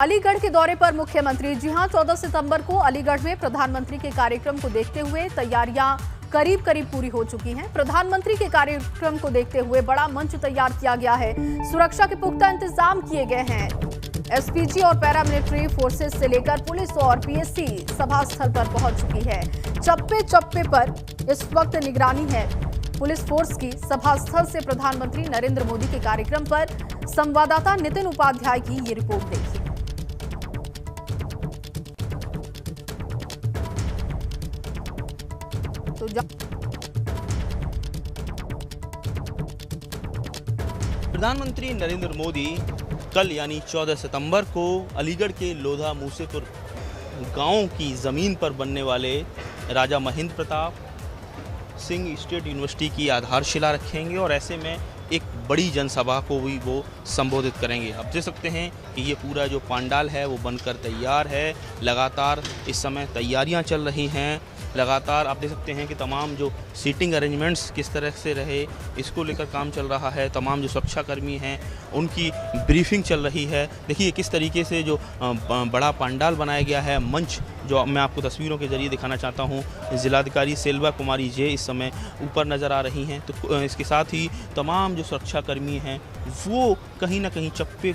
अलीगढ़ के दौरे पर मुख्यमंत्री। जी हां, 14 सितंबर को अलीगढ़ में प्रधानमंत्री के कार्यक्रम को देखते हुए तैयारियां करीब पूरी हो चुकी हैं। प्रधानमंत्री के कार्यक्रम को देखते हुए बड़ा मंच तैयार किया गया है। सुरक्षा के पुख्ता इंतजाम किए गए हैं। एसपीजी और पैरामिलिट्री फोर्सेस से लेकर पुलिस और पीएससी सभा स्थल पर पहुंच चुकी है। चप्पे चप्पे पर इस वक्त निगरानी है पुलिस फोर्स की। सभा स्थल से प्रधानमंत्री नरेंद्र मोदी के कार्यक्रम पर संवाददाता नितिन उपाध्याय की ये रिपोर्ट देखिए। प्रधानमंत्री नरेंद्र मोदी कल यानी 14 सितंबर को अलीगढ़ के लोधा मूसेपुर गांव की ज़मीन पर बनने वाले राजा महेंद्र प्रताप सिंह स्टेट यूनिवर्सिटी की आधारशिला रखेंगे और ऐसे में एक बड़ी जनसभा को भी वो संबोधित करेंगे। आप देख सकते हैं कि ये पूरा जो पंडाल है वो बनकर तैयार है। लगातार इस समय तैयारियां चल रही हैं। लगातार आप देख सकते हैं कि तमाम जो सीटिंग अरेंजमेंट्स किस तरह से रहे इसको लेकर काम चल रहा है। तमाम जो सुरक्षाकर्मी हैं उनकी ब्रीफिंग चल रही है। देखिए किस तरीके से जो बड़ा पंडाल बनाया गया है, मंच जो मैं आपको तस्वीरों के जरिए दिखाना चाहता हूँ। जिलाधिकारी सेल्वा कुमारी जे इस समय ऊपर नज़र आ रही हैं। तो इसके साथ ही तमाम जो सुरक्षाकर्मी हैं वो कहीं ना कहीं चप्पे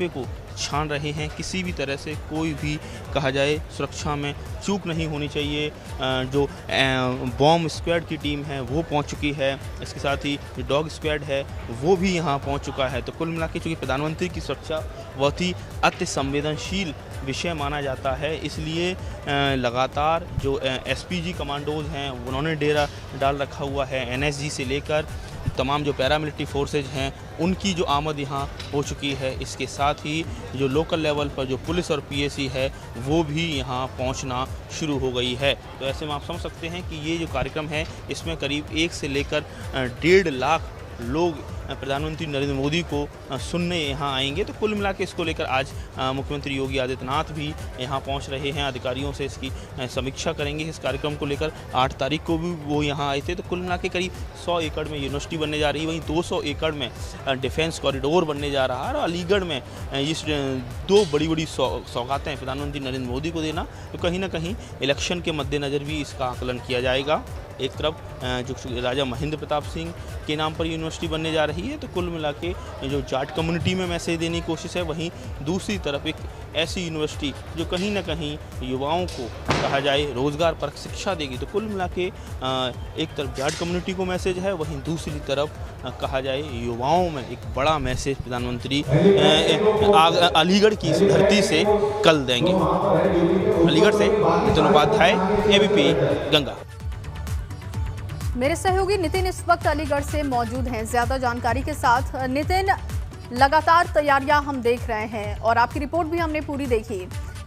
को छान रहे हैं। किसी भी तरह से कोई भी कहा जाए सुरक्षा में चूक नहीं होनी चाहिए। जो बॉम्ब स्क्वाड की टीम है वो पहुंच चुकी है। इसके साथ ही जो डॉग स्क्वाड है वो भी यहां पहुंच चुका है। तो कुल मिला के चूँकि प्रधानमंत्री की सुरक्षा बहुत ही अति संवेदनशील विषय माना जाता है, इसलिए लगातार जो एसपीजी कमांडोज हैं उन्होंने डेरा डाल रखा हुआ है। एनएसजी से लेकर तमाम जो पैरामिलिट्री फोर्सेज हैं उनकी जो आमद यहाँ हो चुकी है। इसके साथ ही जो लोकल लेवल पर जो पुलिस और पीएसी है वो भी यहाँ पहुँचना शुरू हो गई है। तो ऐसे में आप समझ सकते हैं कि ये जो कार्यक्रम है इसमें करीब 1 से लेकर 1.5 लाख लोग प्रधानमंत्री नरेंद्र मोदी को सुनने यहाँ आएंगे। तो कुल मिला के इसको लेकर आज मुख्यमंत्री योगी आदित्यनाथ भी यहाँ पहुँच रहे हैं। अधिकारियों से इसकी समीक्षा करेंगे। इस कार्यक्रम को लेकर 8 तारीख को भी वो यहाँ आए थे। तो कुल मिला के करीब 100 एकड़ में यूनिवर्सिटी बनने जा रही है, वहीं 200 एकड़ में डिफेंस कॉरिडोर बनने जा रहा है। और अलीगढ़ में इस 2 बड़ी सौगातें प्रधानमंत्री नरेंद्र मोदी को देना, तो कहीं ना कहीं इलेक्शन के मद्देनज़र भी इसका आकलन किया जाएगा। एक तरफ जो राजा महेंद्र प्रताप सिंह के नाम पर यूनिवर्सिटी बनने जा रही है, तो कुल मिला के जो जाट कम्युनिटी में मैसेज देने की कोशिश है, वहीं दूसरी तरफ एक ऐसी यूनिवर्सिटी जो कहीं ना कहीं युवाओं को कहा जाए रोज़गार पर शिक्षा देगी। तो कुल मिला के एक तरफ जाट कम्युनिटी को मैसेज है, वहीं दूसरी तरफ कहा जाए युवाओं में एक बड़ा मैसेज प्रधानमंत्री अलीगढ़ की इस धरती से कल देंगे। अलीगढ़ से नितिन उपाध्याय, एबीपी गंगा। मेरे सहयोगी नितिन इस वक्त अलीगढ़ से मौजूद हैं ज्यादा जानकारी के साथ। नितिन, लगातार तैयारियां हम देख रहे हैं और आपकी रिपोर्ट भी हमने पूरी देखी।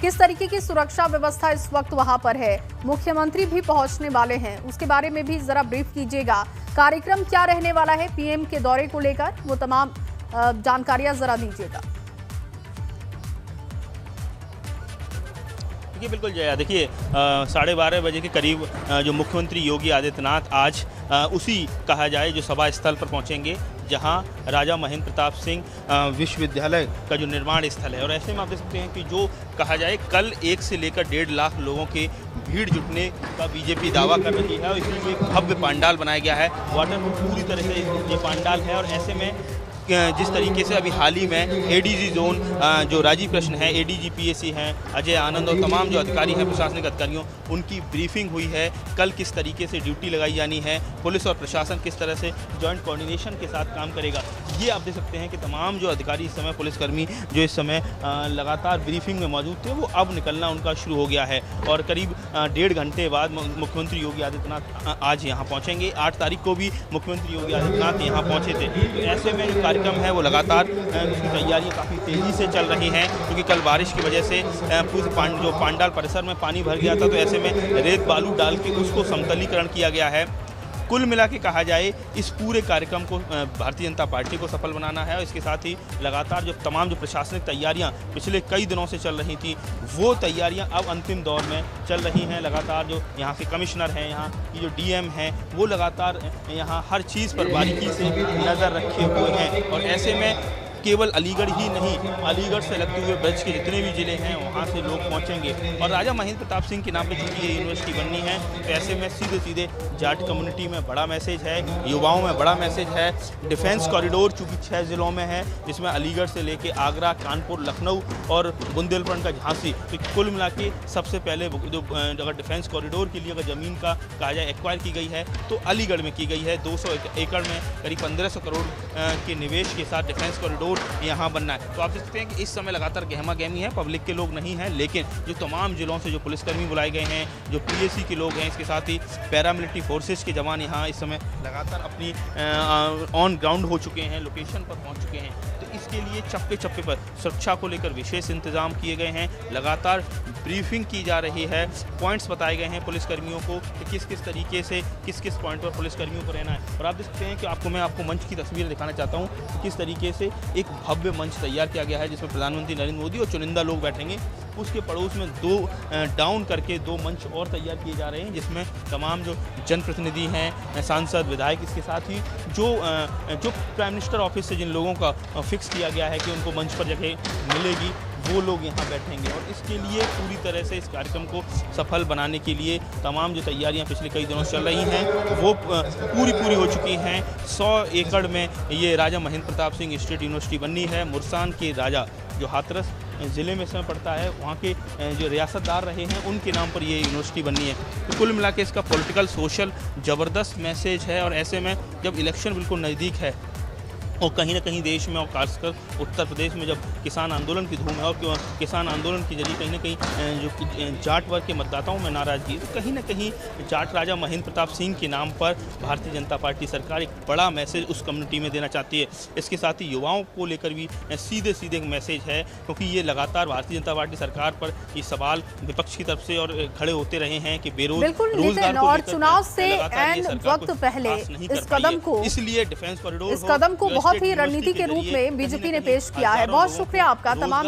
किस तरीके की सुरक्षा व्यवस्था इस वक्त वहां पर है? मुख्यमंत्री भी पहुंचने वाले हैं, उसके बारे में भी जरा ब्रीफ कीजिएगा। कार्यक्रम क्या रहने वाला है पीएम के दौरे को लेकर, वो तमाम जानकारियां जरा दीजिएगा। देखिए बिल्कुल जया, देखिए 12:30 बजे के करीब जो मुख्यमंत्री योगी आदित्यनाथ आज उसी कहा जाए जो सभा स्थल पर पहुंचेंगे जहां राजा महेंद्र प्रताप सिंह विश्वविद्यालय का जो निर्माण स्थल है। और ऐसे में आप देख सकते हैं कि जो कहा जाए कल 1 से लेकर 1.5 लाख लोगों के भीड़ जुटने का बीजेपी दावा कर रही है। और इसलिए एक भव्य पंडाल बनाया गया है। वाटरप्रूफ पूरी तरह से ये पंडाल है। और ऐसे में जिस तरीके से अभी हाल ही में एडीजी जोन जो राजीव कृष्ण है, एडीजी पीएसी हैं, अजय आनंद और तमाम जो अधिकारी हैं प्रशासनिक अधिकारियों, उनकी ब्रीफिंग हुई है। कल किस तरीके से ड्यूटी लगाई जानी है, पुलिस और प्रशासन किस तरह से जॉइंट कोऑर्डिनेशन के साथ काम करेगा, ये आप देख सकते हैं कि तमाम जो अधिकारी इस समय पुलिसकर्मी जो इस समय लगातार ब्रीफिंग में मौजूद थे वो अब निकलना उनका शुरू हो गया है। और करीब 1.5 घंटे बाद मुख्यमंत्री योगी आदित्यनाथ आज यहाँ पहुँचेंगे। 8 तारीख को भी मुख्यमंत्री योगी आदित्यनाथ यहाँ पहुँचे थे। तो ऐसे में जो कार्यक्रम है वो लगातार उसकी तैयारियां काफ़ी तेज़ी से चल रही हैं, क्योंकि कल बारिश की वजह से पूरे जो पंडाल परिसर में पानी भर गया था। तो ऐसे में रेत बालू डाल के उसको समतलीकरण किया गया है। कुल मिला के कहा जाए इस पूरे कार्यक्रम को भारतीय जनता पार्टी को सफल बनाना है। और इसके साथ ही लगातार जो तमाम जो प्रशासनिक तैयारियां पिछले कई दिनों से चल रही थी वो तैयारियां अब अंतिम दौर में चल रही हैं। लगातार जो यहाँ के कमिश्नर हैं, यहाँ की जो डीएम हैं, वो लगातार यहाँ हर चीज़ पर बारीकी से नज़र रखे हुए हैं। और ऐसे में केवल अलीगढ़ ही नहीं, अलीगढ़ से लगते हुए ब्रज के जितने भी जिले हैं वहाँ से लोग पहुँचेंगे। और राजा महेंद्र प्रताप सिंह के नाम पे चूंकि ये यूनिवर्सिटी बननी है, तो ऐसे में सीधे सीधे जाट कम्युनिटी में बड़ा मैसेज है, युवाओं में बड़ा मैसेज है। डिफेंस कॉरिडोर चूंकि 6 जिलों में है, जिसमें अलीगढ़ से लेके आगरा, कानपुर, लखनऊ और बुंदेलखंड का झांसी, तो कुल मिला के सबसे पहले जो अगर डिफेंस कॉरिडोर के लिए अगर ज़मीन का कहा जाए एक्वायर की गई है तो अलीगढ़ में की गई है। 200 एकड़ में करीब 1500 करोड़ के निवेश के साथ डिफेंस कॉरिडोर यहाँ बनना है। तो आप देख सकते हैं कि इस समय लगातार गहमा गहमी है, पब्लिक के लोग नहीं हैं, लेकिन जो तमाम जिलों से जो पुलिसकर्मी बुलाए गए हैं, जो PAC के लोग हैं, इसके साथ ही पैरामिलिट्री फोर्सेस के जवान यहाँ इस समय लगातार अपनी ऑन ग्राउंड हो चुके हैं, लोकेशन पर पहुँच चुके हैं। तो इसके लिए चप्पे चप्पे पर सुरक्षा को लेकर विशेष इंतजाम किए गए हैं, लगातार ब्रीफिंग की जा रही है, पॉइंट्स बताए गए हैं पुलिसकर्मियों को कि किस किस तरीके से किस किस पॉइंट पर पुलिसकर्मियों को रहना है। और आप देख सकते हैं कि मैं आपको मंच की तस्वीर दिखाना चाहता हूँ कि किस तरीके से एक भव्य मंच तैयार किया गया है, जिसमें प्रधानमंत्री नरेंद्र मोदी और चुनिंदा लोग बैठेंगे। उसके पड़ोस में 2 डाउन करके 2 मंच और तैयार किए जा रहे हैं, जिसमें तमाम जो जनप्रतिनिधि हैं, सांसद, विधायक, इसके साथ ही जो प्राइम मिनिस्टर ऑफिस से जिन लोगों का फिक्स किया गया है कि उनको मंच पर जगह मिलेगी, वो लोग यहाँ बैठेंगे। और इसके लिए पूरी तरह से इस कार्यक्रम को सफल बनाने के लिए तमाम जो तैयारियां पिछले कई दिनों से चल रही हैं वो पूरी हो चुकी हैं। 100 एकड़ में ये राजा महेंद्र प्रताप सिंह स्टेट यूनिवर्सिटी बननी है। मुरसान के राजा जो हाथरस ज़िले में समय पड़ता है, वहाँ के जो रियासतदार रहे हैं उनके नाम पर ये यूनिवर्सिटी बननी है। तो कुल मिला के इसका पॉलिटिकल सोशल ज़बरदस्त मैसेज है। और ऐसे में जब इलेक्शन बिल्कुल नज़दीक है और कहीं ना कहीं देश में और खासकर उत्तर प्रदेश में जब किसान आंदोलन की धूम है और किसान आंदोलन के जरिए कहीं ना कहीं जो जाट वर्ग के मतदाताओं में नाराजगी, तो कहीं ना कहीं जाट राजा महेंद्र प्रताप सिंह के नाम पर भारतीय जनता पार्टी सरकार एक बड़ा मैसेज उस कम्युनिटी में देना चाहती है। इसके साथ ही युवाओं को लेकर भी सीधे एक मैसेज है, क्योंकि ये लगातार भारतीय जनता पार्टी सरकार पर ये सवाल विपक्ष की तरफ से और खड़े होते रहे हैं कि बेरोजगार और चुनाव से वक्त पहले इस कदम को, इसलिए डिफेंस कॉरिडोर इस कदम को बहुत ही रणनीति के रूप में बीजेपी ने पेश किया है। बहुत शुक्रिया आपका तमाम